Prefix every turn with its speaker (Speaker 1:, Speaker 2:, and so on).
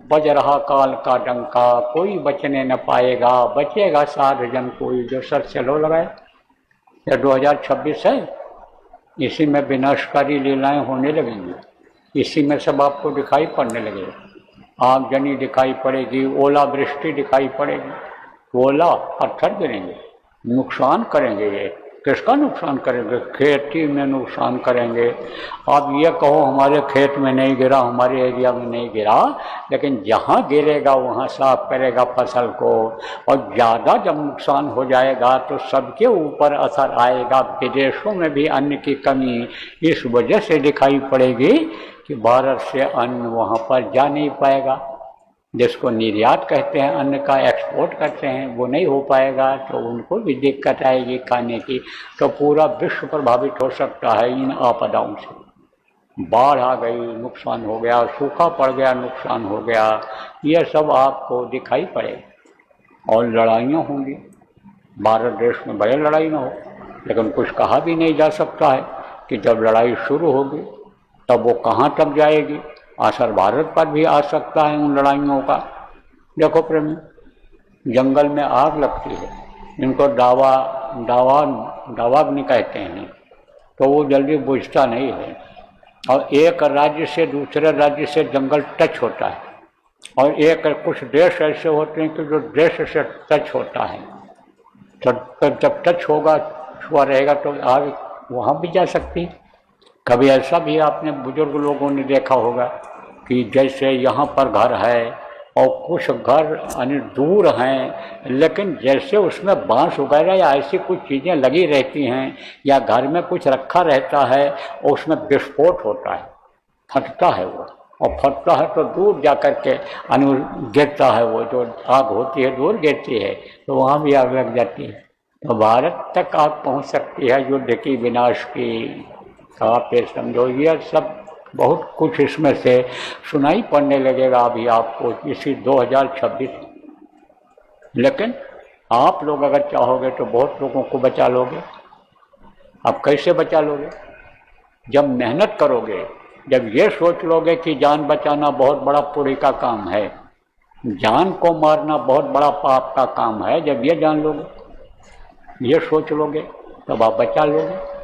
Speaker 1: बज रहा काल का डंका, कोई बचने न पाएगा, बचेगा साध जन कोई जो सर चलो लगाए। या 2026 है, इसी में विनाशकारी लीलाएं होने लगेंगी, इसी में सब आपको दिखाई पड़ने लगेगा। आगजनी दिखाई पड़ेगी, ओला वृष्टि दिखाई पड़ेगी, ओला पत्थर गिरेंगे, नुकसान करेंगे। ये किसका नुकसान करेंगे? खेती में नुकसान करेंगे। आप ये कहो हमारे खेत में नहीं गिरा, हमारे एरिया में नहीं गिरा, लेकिन जहाँ गिरेगा वहाँ साफ करेगा फसल को। और ज़्यादा जब नुकसान हो जाएगा तो सबके ऊपर असर आएगा। विदेशों में भी अन्न की कमी इस वजह से दिखाई पड़ेगी कि भारत से अन्न वहाँ पर जा नहीं पाएगा। जिसको निर्यात कहते हैं, अन्न का एक्सपोर्ट करते हैं, वो नहीं हो पाएगा तो उनको भी दिक्कत आएगी खाने की। तो पूरा विश्व प्रभावित हो सकता है इन आपदाओं से। बाढ़ आ गई, नुकसान हो गया, सूखा पड़ गया, नुकसान हो गया, ये सब आपको दिखाई पड़ेगा। और लड़ाइयाँ होंगी, भारत देश में भले लड़ाई ना हो, लेकिन कुछ कहा भी नहीं जा सकता है कि जब लड़ाई शुरू होगी तब वो कहाँ तक जाएगी। असर भारत पर भी आ सकता है उन लड़ाइयों का। देखो प्रेमी, जंगल में आग लगती है, इनको दावाग्नि कहते हैं, तो वो जल्दी बुझता नहीं है। और एक राज्य से दूसरे राज्य से जंगल टच होता है, और एक कुछ देश ऐसे होते हैं कि जो देश से टच होता है, तो जब टच होगा, छुआ रहेगा तो आग वहाँ भी जा सकती है। कभी ऐसा भी आपने बुजुर्ग लोगों ने देखा होगा कि जैसे यहाँ पर घर है और कुछ घर दूर हैं, लेकिन जैसे उसमें बांस वगैरह या ऐसी कुछ चीज़ें लगी रहती हैं या घर में कुछ रखा रहता है और उसमें विस्फोट होता है, फटता है वो, और फटता है तो दूर जा कर के गिरता है। वो जो आग होती है दूर गिरती है तो वहाँ भी आग लग जाती है। तो भारत तक आग पहुँच सकती है युद्ध की, विनाश की। आप ये समझो, ये सब बहुत कुछ इसमें से सुनाई पड़ने लगेगा अभी आपको इसी 2026। लेकिन आप लोग अगर चाहोगे तो बहुत लोगों को बचा लोगे। आप कैसे बचा लोगे? जब मेहनत करोगे, जब ये सोच लोगे कि जान बचाना बहुत बड़ा पुण्य का काम है, जान को मारना बहुत बड़ा पाप का काम है, जब ये जान लोगे, ये सोच लोगे, तब आप बचा लोगे।